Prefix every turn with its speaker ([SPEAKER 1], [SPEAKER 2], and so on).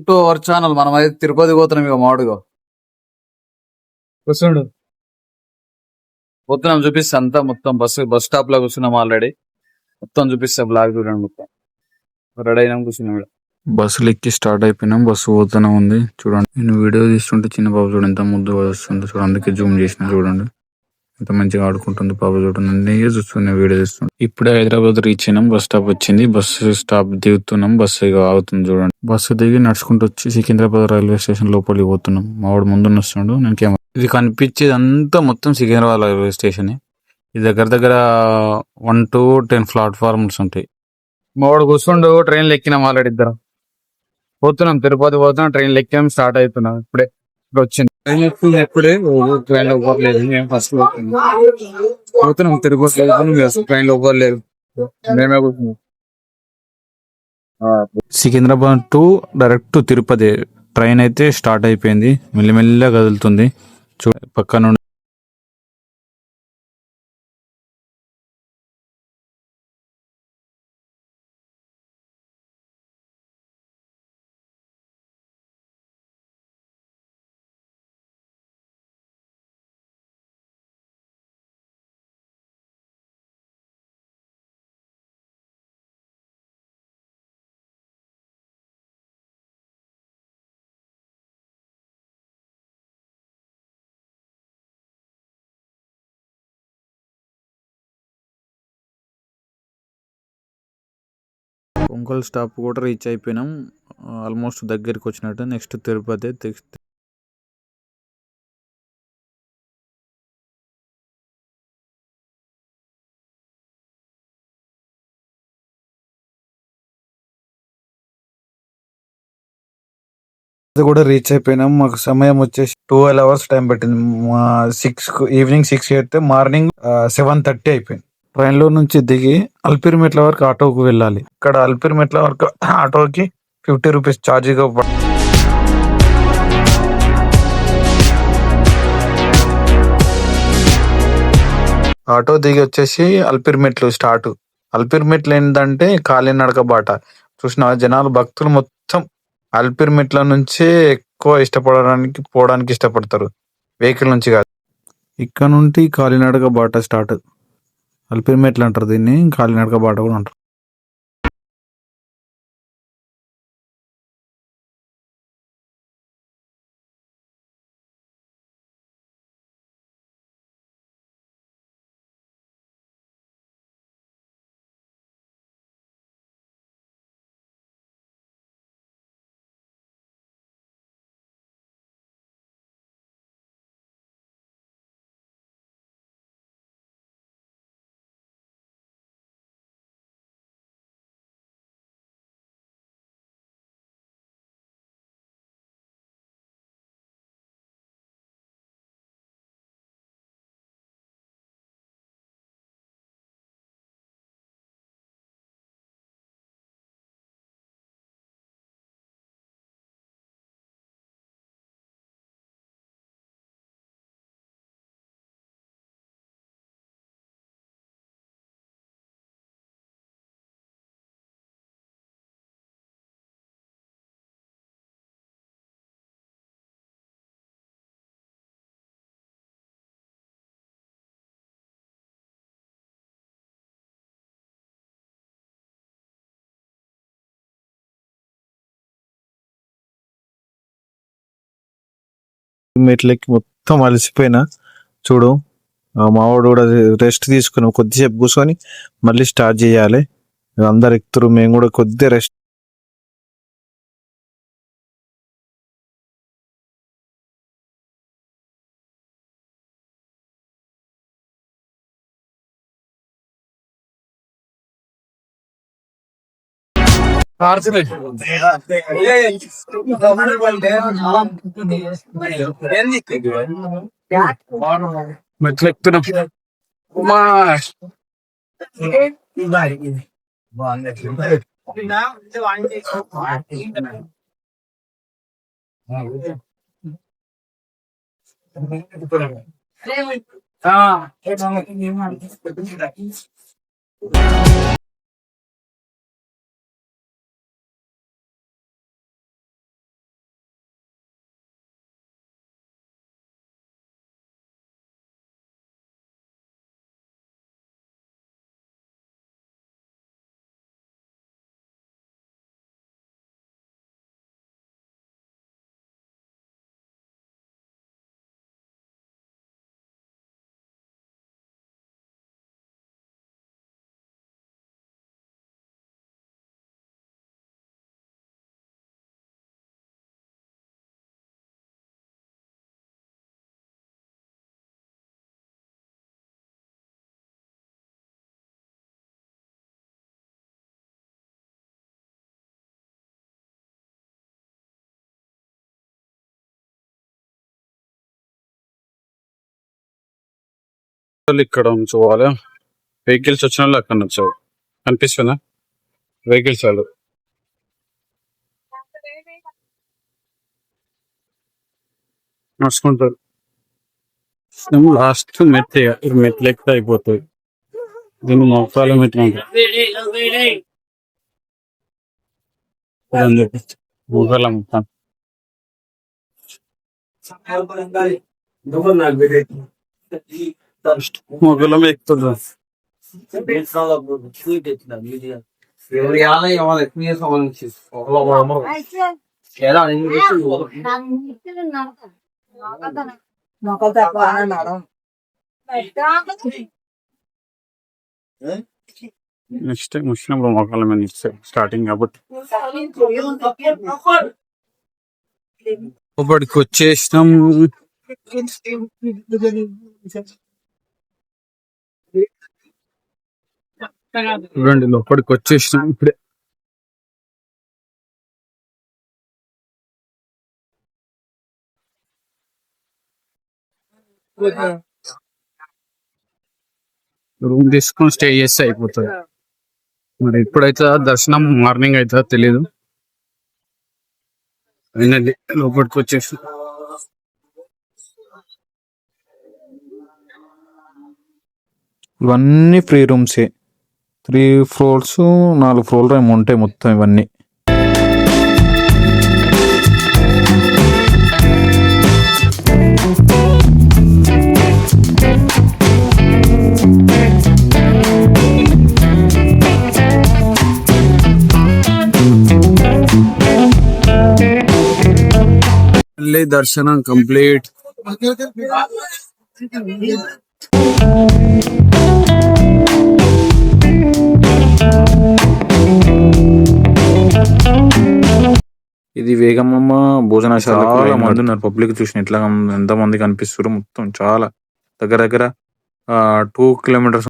[SPEAKER 1] To our channel. మనమైతే తిరుపతి పోతున్నాం ఇక మామూలుగా. కూర్చోండు. పోతున్నాం, చూపిస్తా అంతా మొత్తం. బస్ స్టాప్ లో కూర్చున్నాం ఆల్రెడీ. మొత్తం చూపిస్తా, బ్లాగ్ చూడండి మొత్తం. రెడీ అయినాం, కూర్చున్నాం ఇక్కడ. బస్సులు ఎక్కి స్టార్ట్ అయిపోయినాం. బస్సు పోతూనే ఉంది చూడండి. నేను వీడియో తీస్తుంటే చిన్న బాబు చూడండి ఎంత ముద్దు వస్తుంది చూడండి. అందుకే జూమ్ చేసిన చూడండి. ఎంత మంచిగా ఆడుకుంటుంది పాప చూడండి. నేను చూస్తున్నా, వీడియో తీస్తున్నాను. ఇప్పుడే హైదరాబాద్ రీచ్ అయినాం. బస్ స్టాప్ వచ్చింది. బస్సు స్టాప్ దిగుతున్నాం. బస్సు ఇక ఆగుతుంది చూడండి. బస్సు దిగి నడుచుకుంటూ వచ్చి సికింద్రాబాద్ రైల్వే స్టేషన్ లోపలికి పోతున్నాం. మావాడు ముందున్న వస్తున్నాడు. నేను ఇది కనిపించేది అంతా మొత్తం సికింద్రాబాద్ రైల్వే స్టేషన్. ఇది దగ్గర దగ్గర 1 to 10 ప్లాట్ఫార్మ్స్ ఉంటాయి. మావాడు కూర్చుండు. ట్రైన్లు ఎక్కినాం ఆల్రెడీ ఇద్దరం. పోతున్నాం, తిరుపతి పోతున్నాం. ట్రైన్లు ఎక్కాం, స్టార్ట్ అవుతున్నాం. ఇప్పుడే ఇక్కడ వచ్చింది ట్రైన్. ఎక్కువ ఎప్పుడే ట్రైన్ లో పోలేదు. మేము ఫస్ట్ పోతున్నాం తిరుపతి. ట్రైన్ లో పోలేదు, మేమే కూర్చున్నాం. Secunderabad to direct Tirupati train అయితే స్టార్ట్ అయిపోయింది. మెల్లిమెల్లిగా కదులుతుంది. పక్క నుండి ఒంగోలు స్టాప్ కూడా రీచ్ అయిపోయినాం. ఆల్మోస్ట్ దగ్గరికి వచ్చినట్టు. నెక్స్ట్ తిరుపతి. కూడా రీచ్ అయిపోయినాం. మాకు సమయం వచ్చేసి 12 hours టైం పట్టింది. 6 ఈవినింగ్ 6 అయితే మార్నింగ్ 7:30 అయిపోయింది. ట్రైన్ లో నుంచి దిగి అల్పిరిమెట్ల వరకు ఆటోకు వెళ్ళాలి. ఇక్కడ అల్పిరిమెట్ల వరకు ఆటోకి 50 రూపీస్ ఛార్జీగా ఆటో దిగి వచ్చేసి అల్పిరిమెట్లు స్టార్ట్. అల్పిరిమెట్లు ఏంటంటే కాలినడక బాట. చూసిన జనాలు భక్తులు మొత్తం అల్పిరిమెట్ల నుంచే ఎక్కువ పోవడానికి ఇష్టపడతారు, వెహికల్ నుంచి కాదు. ఇక్కడ నుండి కాలినడక బాట స్టార్ట్. అల్పిరిమెట్లు అంటారు దీన్ని, కాలినడక బాట కూడా అంటారు. మెట్లకి మొత్తం అలసిపోయినా చూడు. మావాడు కూడా రెస్ట్ తీసుకుని కొద్దిసేపు కూర్చొని మళ్ళీ స్టార్ట్ చేయాలి. అందరు ఎక్కుతారు, మేము కూడా కొద్దిగా రెస్ట్. మెట్లు ఎక్కుతున్నాం. ఇక్కడ ఉంచుకోవాలి. వెహికల్స్ వచ్చిన వాళ్ళు అక్కడ వచ్చావు కనిపిస్తుందా వెహికల్స్ వాళ్ళు నడుచుకుంటారు. లాస్ట్ మెత్త మెట్లు ఎక్కితే అయిపోతుంది. దీన్ని మొక్కలు మెట్టినాక మొక్కల మొత్తం మొక్కలం ఎక్కుతుంది. నెక్స్ట్ వచ్చినప్పుడు మొక్కల మీద స్టార్టింగ్ కాబట్టి లోపలికి వచ్చేసినాం. చూడండి లోపలికి వచ్చేసినాం ఇప్పుడే. రూమ్ తీసుకొని స్టే చేస్తే అయిపోతుంది. మరి ఇప్పుడైతే దర్శనం మార్నింగ్ అవుతుందో తెలీదు. అయినది లోపలికి వచ్చేసి
[SPEAKER 2] ఇవన్నీ ఫ్రీ రూమ్సే. 3 floors 4 floors ఏమో ఉంటాయి మొత్తం ఇవన్నీ.
[SPEAKER 1] దర్శనం కంప్లీట్.
[SPEAKER 2] ఇది వేగమ్మ భోజనశాల. చాలా మంది ఉన్నారు. పబ్లిక్ చూసిన ఎట్లా ఎంత మంది కనిపిస్తారు. మొత్తం చాలా దగ్గర 2 kilometers